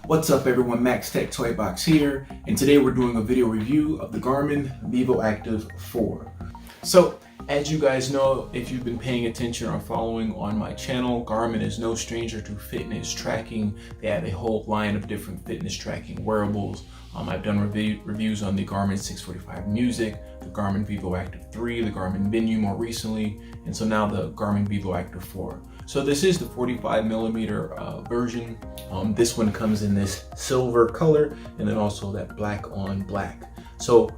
What's up everyone, Max Tech Toy Box here, and today we're doing a video review of the Garmin Vivoactive 4. So, as you guys know, if you've been paying attention or following on my channel, Garmin is no stranger to fitness tracking. They have a whole line of different fitness tracking wearables. I've done reviews on the Garmin 645 Music, the Garmin Vivoactive 3, the Garmin Venu more recently, and so now the Garmin Vivoactive 4. So this is the 45mm version. This one comes in this silver color and then also that black on black. So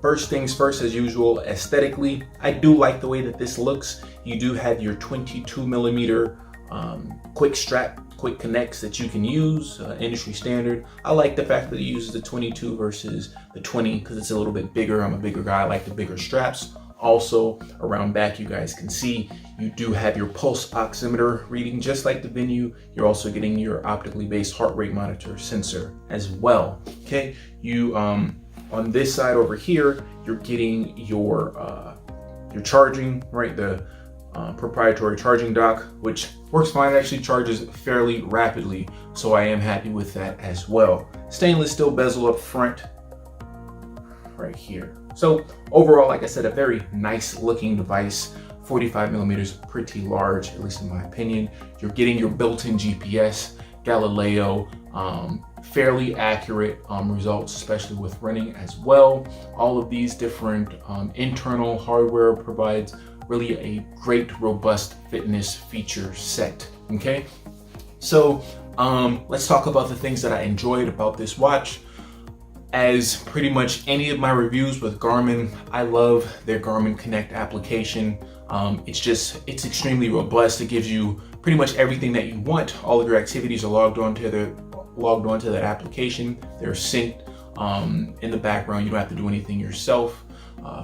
first things first, as usual, aesthetically, I do like the way that this looks. You do have your 22mm quick connects that you can use, industry standard. I like the fact that it uses the 22 versus the 20 because it's a little bit bigger. I'm a bigger guy, I like the bigger straps. Also, around back, you guys can see you do have your pulse oximeter reading just like the Venu. You're also getting your optically based heart rate monitor sensor as well. Okay, you on this side over here, you're getting your charging, right? The proprietary charging dock, which works fine. It actually charges fairly rapidly, so I am happy with that as well. Stainless steel bezel up front, right here. So overall, like I said, a very nice looking device. 45mm, pretty large, at least in my opinion. You're getting your built-in GPS, Galileo, fairly accurate results, especially with running as well. All of these different internal hardware provides really a great, robust fitness feature set, okay? So let's talk about the things that I enjoyed about this watch. As pretty much any of my reviews with Garmin, I love their Garmin Connect application. It's extremely robust. It gives you pretty much everything that you want. All of your activities are logged onto that application. They're synced in the background. You don't have to do anything yourself.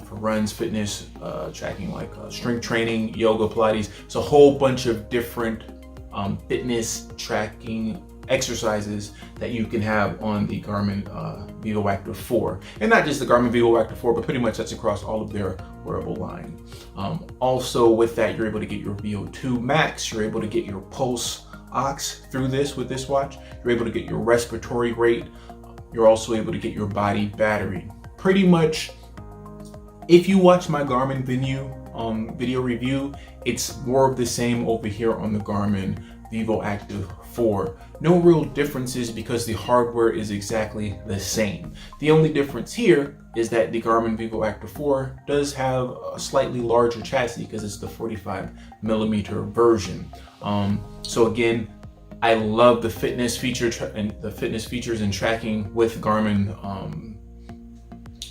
For runs, fitness, tracking like strength training, yoga, Pilates. It's a whole bunch of different fitness tracking exercises that you can have on the Garmin Vivoactive 4. And not just the Garmin Vivoactive 4, but pretty much that's across all of their wearable line. Also with that, you're able to get your VO2 max, you're able to get your pulse ox through this with this watch, you're able to get your respiratory rate, you're also able to get your body battery. Pretty much, if you watch my Garmin Venu video review, it's more of the same over here on the Garmin Vivoactive 4. No real differences because the hardware is exactly the same. The only difference here is that the Garmin Vivoactive 4 does have a slightly larger chassis because it's the 45mm version. So again, I love the fitness feature and the fitness features and tracking with Garmin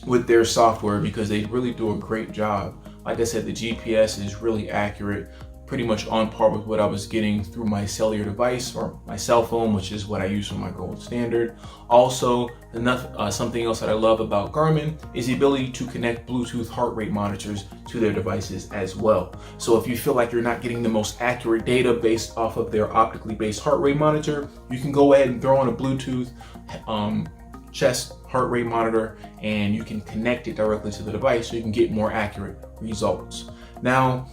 with their software because they really do a great job. Like I said, the GPS is really accurate, pretty much on par with what I was getting through my cellular device or my cell phone, which is what I use for my gold standard. Also, something else that I love about Garmin is the ability to connect Bluetooth heart rate monitors to their devices as well. So if you feel like you're not getting the most accurate data based off of their optically based heart rate monitor, you can go ahead and throw on a Bluetooth chest heart rate monitor and you can connect it directly to the device so you can get more accurate results. Now,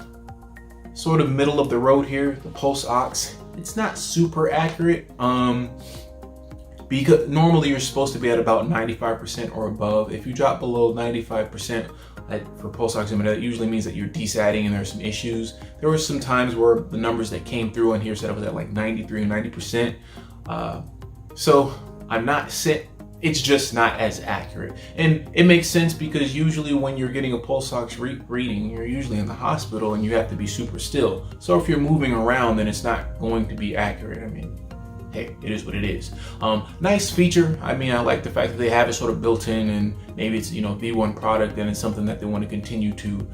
sort of middle of the road here, the pulse ox, it's not super accurate because normally you're supposed to be at about 95% or above. If you drop below 95% for pulse oximeter, that usually means that you're desatting and there's some issues. There were some times where the numbers that came through on here said I was at like 93 or 90%. So I'm not set. It's just not as accurate. And it makes sense because usually when you're getting a pulse ox reading, you're usually in the hospital and you have to be super still. So if you're moving around, then it's not going to be accurate. I mean, hey, it is what it is. Nice feature. I mean, I like the fact that they have it sort of built in and maybe it's, V1 product and it's something that they want to continue to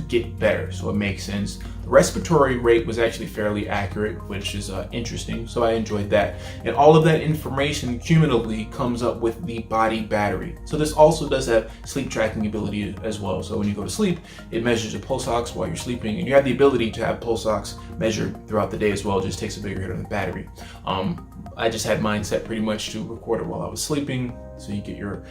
get better. So it makes sense. The respiratory rate was actually fairly accurate, which is interesting. So I enjoyed that. And all of that information cumulatively comes up with the body battery. So this also does have sleep tracking ability as well. So when you go to sleep, it measures your pulse ox while you're sleeping, and you have the ability to have pulse ox measured throughout the day as well. It just takes a bigger hit on the battery. I just had mine set pretty much to record it while I was sleeping. So you get your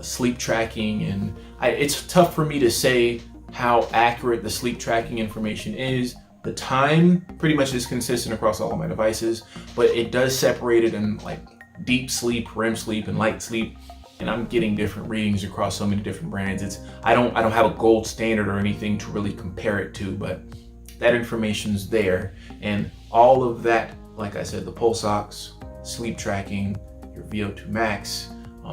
sleep tracking, and it's tough for me to say how accurate the sleep tracking information is The time pretty much is consistent across all of my devices, but it does separate it in like deep sleep, REM sleep, and light sleep. And I'm getting different readings across so many different brands. I don't have a gold standard or anything to really compare it to, but that information's there. And all of that, like I said, the pulse ox, sleep tracking, your VO2 max,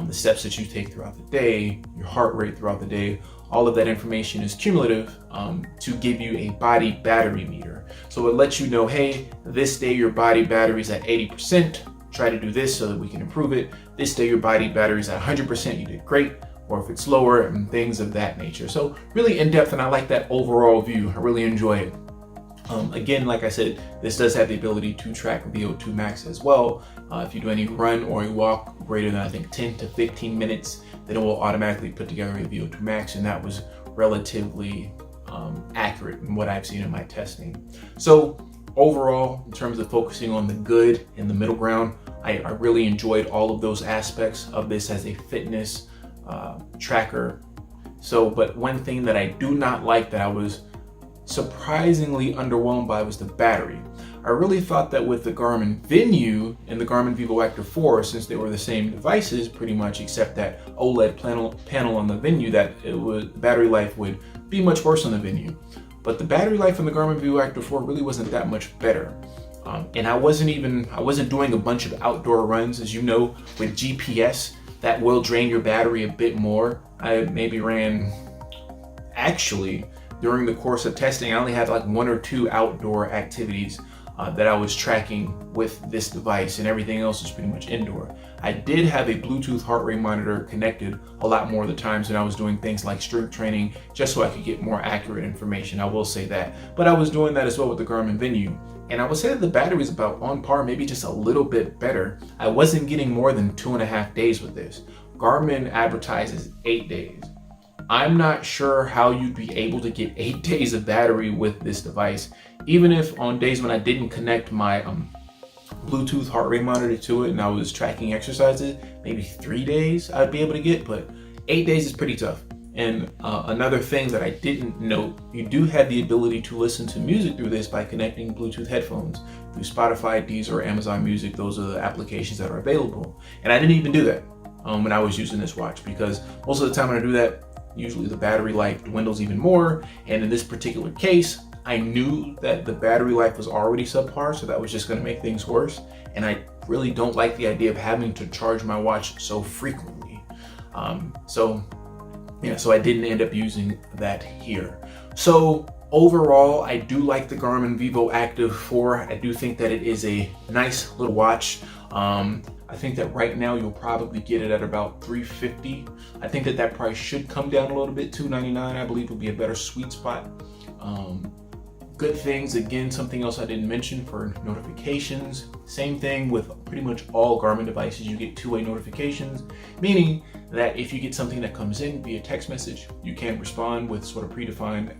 the steps that you take throughout the day, your heart rate throughout the day, all of that information is cumulative to give you a body battery meter. So it lets you know, hey, this day your body battery is at 80%, try to do this so that we can improve it. This day your body battery is at 100%, you did great. Or if it's lower, and things of that nature. So really in depth, and I like that overall view. I really enjoy it. Again, like I said, this does have the ability to track VO2 max as well. If you do any run or a walk greater than I think 10 to 15 minutes, then it will automatically put together a VO2 max, and that was relatively accurate in what I've seen in my testing. So overall, in terms of focusing on the good and the middle ground, I really enjoyed all of those aspects of this as a fitness tracker. So, but one thing that I do not like, that I was surprisingly underwhelmed by, was the battery. I really thought that with the Garmin Venu and the Garmin Vivoactive 4, since they were the same devices pretty much, except that OLED panel on the Venu, that battery life would be much worse on the Venu. But the battery life on the Garmin Vivoactive 4 really wasn't that much better. And I wasn't doing a bunch of outdoor runs. As you know, with GPS, that will drain your battery a bit more. I maybe ran, actually, during the course of testing, I only had like 1 or 2 outdoor activities that I was tracking with this device, and everything else is pretty much indoor. I did have a Bluetooth heart rate monitor connected a lot more of the times when I was doing things like strength training, just so I could get more accurate information, I will say that. But I was doing that as well with the Garmin Venu. And I would say that the battery is about on par, maybe just a little bit better. I wasn't getting more than 2.5 days with this. Garmin advertises 8 days. I'm not sure how you'd be able to get 8 days of battery with this device. Even if on days when I didn't connect my Bluetooth heart rate monitor to it and I was tracking exercises, maybe 3 days I'd be able to get, but 8 days is pretty tough. And another thing that I didn't note, you do have the ability to listen to music through this by connecting Bluetooth headphones through Spotify, Deezer, or Amazon Music. Those are the applications that are available. And I didn't even do that when I was using this watch, because most of the time when I do that, usually the battery life dwindles even more. And in this particular case, I knew that the battery life was already subpar, so that was just going to make things worse. And I really don't like the idea of having to charge my watch so frequently. So I didn't end up using that here. So overall, I do like the Garmin Vivoactive 4. I do think that it is a nice little watch. I think that right now you'll probably get it at about $350. I think that price should come down a little bit. $299, I believe, would be a better sweet spot. Good things, again, something else I didn't mention for notifications. Same thing with pretty much all Garmin devices. You get two-way notifications, meaning that if you get something that comes in via text message, you can respond with sort of predefined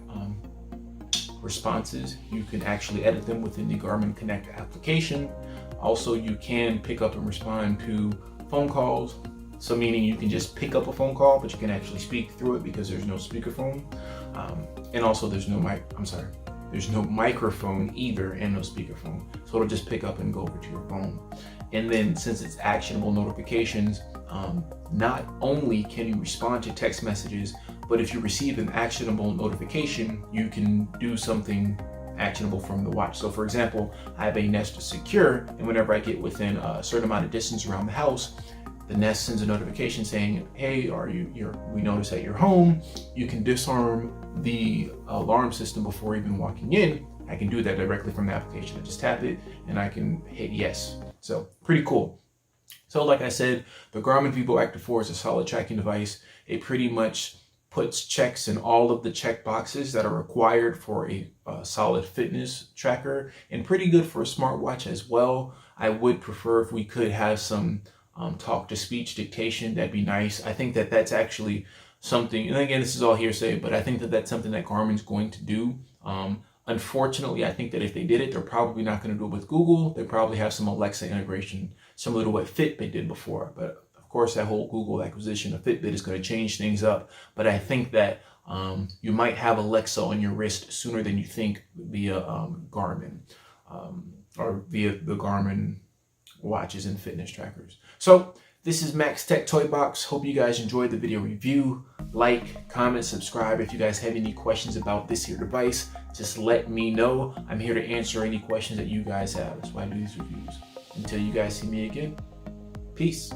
responses. You can actually edit them within the Garmin Connect application. Also, you can pick up and respond to phone calls. So meaning you can just pick up a phone call, but you can actually speak through it because there's no speakerphone. And also there's no microphone either and no speakerphone. So it'll just pick up and go over to your phone. And then since it's actionable notifications, not only can you respond to text messages, but if you receive an actionable notification, you can do something actionable from the watch. So for example, I have a Nest Secure, and whenever I get within a certain amount of distance around the house, the Nest sends a notification saying, hey, we notice that you're home. You can disarm the alarm system before even walking in. I can do that directly from the application. I just tap it and I can hit yes. So pretty cool. So like I said, the Garmin Vivoactive 4 is a solid tracking device. It pretty much puts checks in all of the check boxes that are required for a solid fitness tracker, and pretty good for a smartwatch as well. I would prefer if we could have some talk-to-speech dictation. That'd be nice. I think that that's actually something, and again, this is all hearsay, but I think that that's something that Garmin's going to do. Unfortunately, I think that if they did it, they're probably not going to do it with Google. They probably have some Alexa integration, similar to what Fitbit did before. But of course, that whole Google acquisition of Fitbit is going to change things up. But I think that You might have Alexa on your wrist sooner than you think via Garmin or via the Garmin watches and fitness trackers. So this is Max Tech Toy Box. Hope you guys enjoyed the video review. Like, comment, subscribe. If you guys have any questions about this here device, just let me know. I'm here to answer any questions that you guys have. That's why I do these reviews. Until you guys see me again, peace.